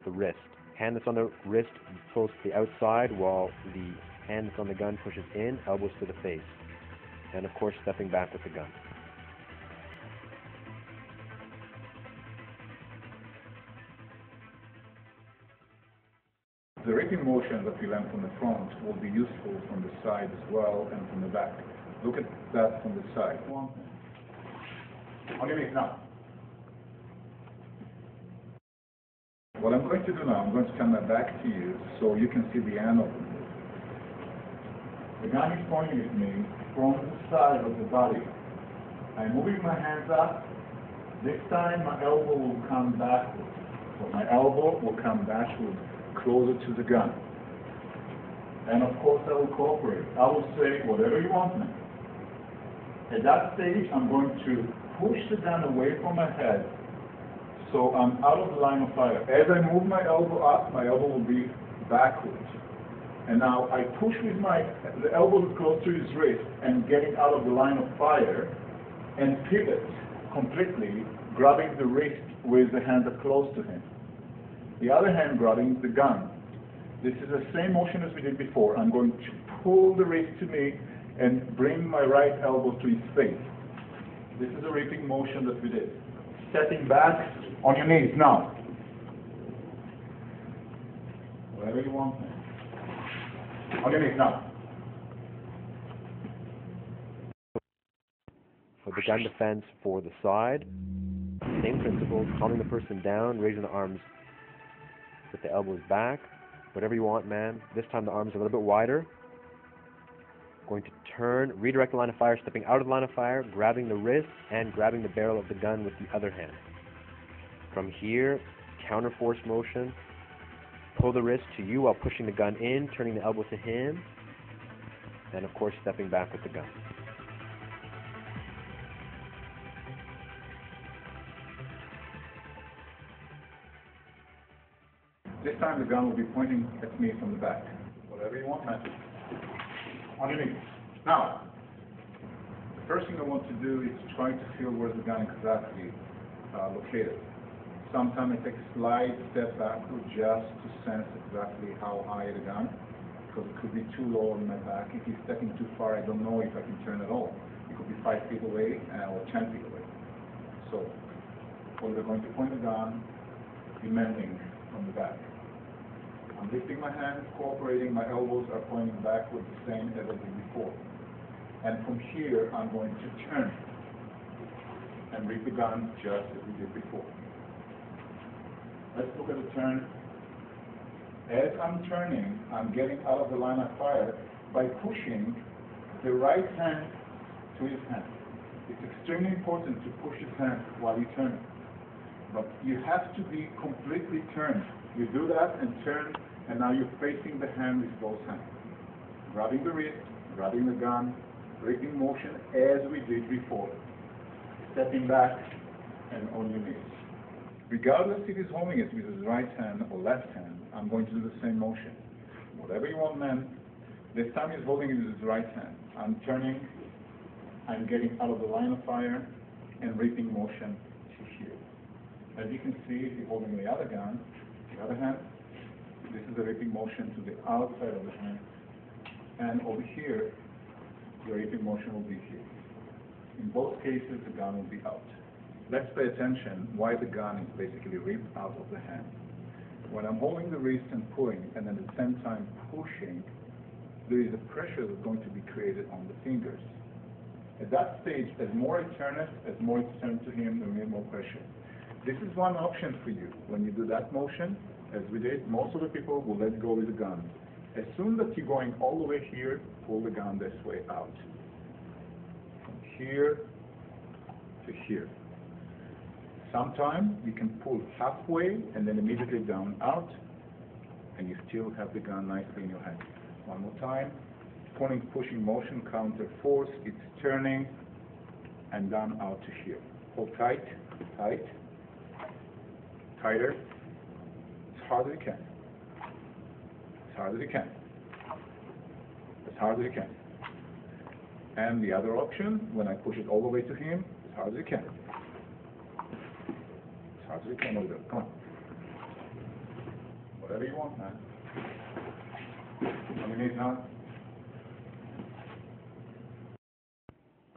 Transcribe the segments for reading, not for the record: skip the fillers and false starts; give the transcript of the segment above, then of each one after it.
the wrist. Hand that's on the wrist pulls to the outside, while the hand that's on the gun pushes in, elbows to the face. And of course, stepping back with the gun. The raking motion that we learned from the front will be useful from the side as well and from the back. Look at that from the side. On your knees now. What I'm going to do now, I'm going to turn my back to you so you can see the end of it. The gun is pointing at me from the side of the body. I'm moving my hands up. This time my elbow will come backwards. So my elbow will come backwards, closer to the gun. And of course I will cooperate. I will say whatever you want me. At that stage I'm going to push the gun away from my head so I'm out of the line of fire. As I move my elbow up, my elbow will be backwards. And now I push with the elbow close to his wrist and getting out of the line of fire and pivot completely, grabbing the wrist with the hand that's close to him. The other hand grabbing the gun. This is the same motion as we did before. I'm going to pull the wrist to me and bring my right elbow to his face. This is a repeating motion that we did. Stepping back on your knees now. Whatever you want. On your knees now. For the gun defense for the side, same principles, calming the person down, raising the arms with the elbows back. Whatever you want, man. This time the arms are a little bit wider. Going to turn, redirect the line of fire, stepping out of the line of fire, grabbing the wrist, and grabbing the barrel of the gun with the other hand. From here, counter force motion. Pull the wrist to you while pushing the gun in, turning the elbow to him, and of course stepping back with the gun. This time the gun will be pointing at me from the back. Whatever you want, man. On your knees. Now, the first thing I want to do is try to feel where the gun exactly located. Sometimes I take a slight step backward just to sense exactly how high the gun, because it could be too low on my back. If he's stepping too far, I don't know if I can turn at all. It could be 5 feet away or 10 feet away. So, we're going to point the gun, demanding from the back. I'm lifting my hands, cooperating, my elbows are pointing backward, the same as I did before. And from here, I'm going to turn and read the gun just as we did before. Let's look at the turn. As I'm turning, I'm getting out of the line of fire by pushing the right hand to his hand. It's extremely important to push his hand while you turn. But you have to be completely turned. You do that and turn, and now you're facing the hand with both hands. Grabbing the wrist, grabbing the gun, breaking motion as we did before. Stepping back and on your knees. Regardless if he's holding it with his right hand or left hand, I'm going to do the same motion. Whatever you want, man. This time he's holding it with his right hand. I'm turning, I'm getting out of the line of fire, and reaping motion to here. As you can see, if you're holding the other gun, the other hand, this is the reaping motion to the outside of the hand. And over here, the reaping motion will be here. In both cases, the gun will be out. Let's pay attention why the gun is basically ripped out of the hand. When I'm holding the wrist and pulling, and at the same time pushing, there is a pressure that's going to be created on the fingers. At that stage, as more I turn it, as more it's turned to him, there will be more pressure. This is one option for you. When you do that motion, as we did, most of the people will let go with the gun. As soon as you're going all the way here, pull the gun this way out. From here to here. Sometimes you can pull halfway and then immediately down out, and you still have the gun nicely in your hand. One more time. Pulling, pushing motion, counter force. It's turning and down out to here. Hold tight, tight, tighter. As hard as you can. As hard as you can. As hard as you can. And the other option, when I push it all the way to him, as hard as you can. As hard as you can over there. Come on. Whatever you want, man. Underneath now.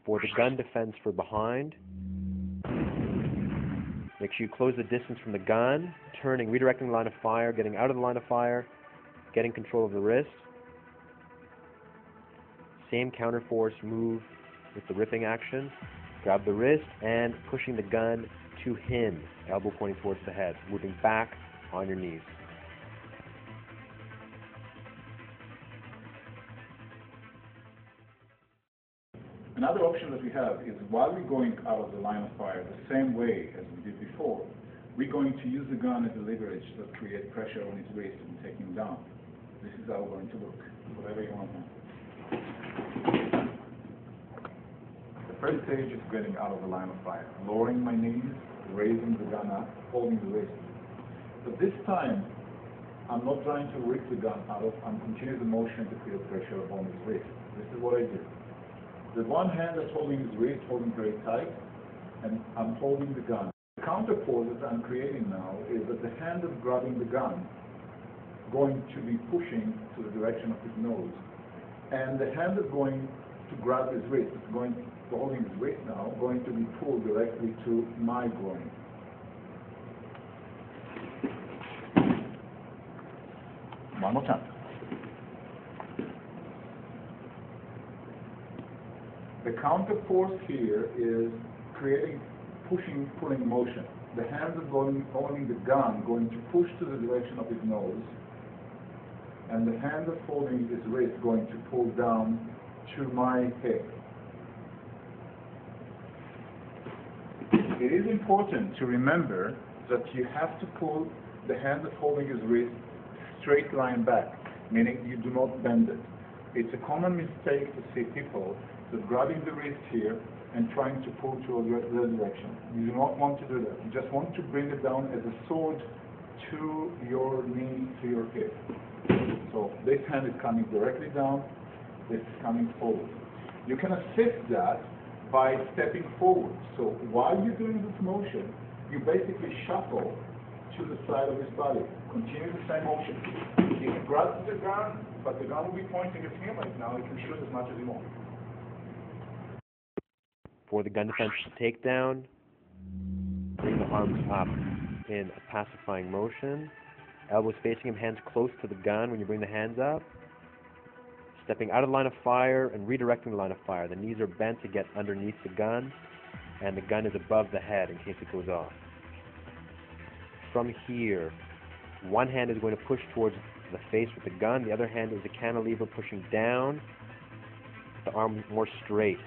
For the gun defense for behind, make sure you close the distance from the gun, turning, redirecting the line of fire, getting out of the line of fire, getting control of the wrist. Same counterforce move with the ripping action. Grab the wrist and pushing the gun to hinge, elbow pointing towards the head, moving back on your knees. Another option that we have is while we're going out of the line of fire the same way as we did before, we're going to use the gun as a leverage that creates pressure on his wrist and take him down. This is how we're going to look. Whatever you want. The first stage is getting out of the line of fire. Lowering my knees, raising the gun up, holding the wrist. But this time, I'm not trying to rip the gun out of, I'm continuing the motion to create pressure on his wrist. This is what I do. The one hand that's holding his wrist, holding very tight, and I'm holding the gun. The counterforce that I'm creating now is that the hand that's grabbing the gun going to be pushing to the direction of his nose. And the hand that's going to grab his wrist, is going to holding his wrist now, going to be pulled directly to my groin. One more time. The counter force here is creating pushing, pulling motion. The hands are holding the gun, going to push to the direction of his nose, and the hand that's holding his wrist going to pull down to my head. It is important to remember that you have to pull the hand that's holding his wrist straight line back, meaning you do not bend it. It's a common mistake to see people that grabbing the wrist here and trying to pull to the other direction. You do not want to do that. You just want to bring it down as a sword to your knee, to your hip. So this hand is coming directly down, this is coming forward. You can assist that by stepping forward. So while you're doing this motion, you basically shuffle to the side of his body. Continue the same motion. He can grasp the gun, but the gun will be pointing at him right now. He can shoot as much as he wants. For the gun defense takedown, bring the arms up in a pacifying motion. Elbows facing him, hands close to the gun when you bring the hands up. Stepping out of the line of fire and redirecting the line of fire. The knees are bent to get underneath the gun, and the gun is above the head in case it goes off. From here, one hand is going to push towards the face with the gun, the other hand is a cantilever pushing down, the arm more straight.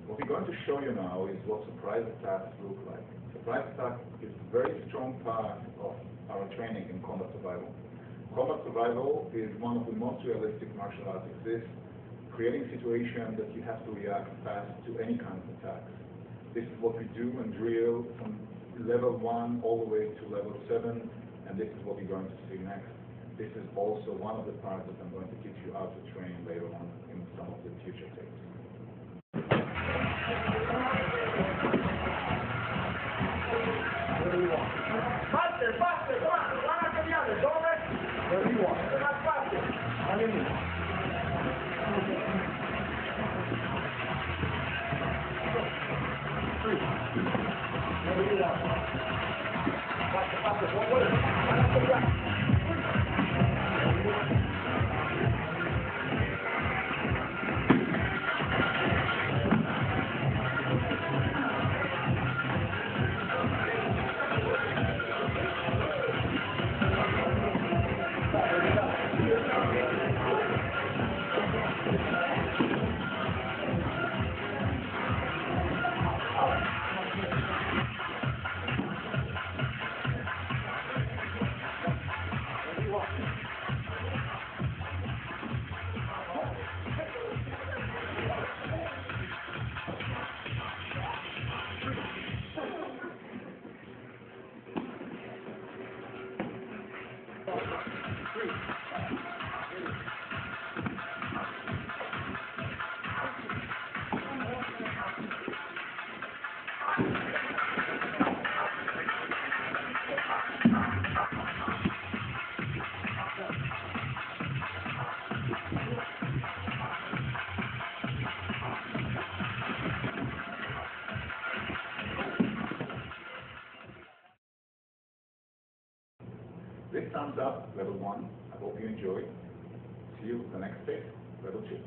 What we're going to show you now is what surprise attacks look like. Surprise attack is a very strong part of our training in combat survival. Combat survival is one of the most realistic martial arts exists, creating a situation that you have to react fast to any kind of attacks. This is what we do and drill from level 1 all the way to level 7, and this is what we're going to see next. This is also one of the parts that I'm going to teach you how to train later on in some of the future tapes. Parte, come on, one after the other, don't let where you want. That's parte. Underneath. Three. Where you want. Parte, one way. One after the other. big thumbs up, level 1. I hope you enjoyed. See you the next day, level 2.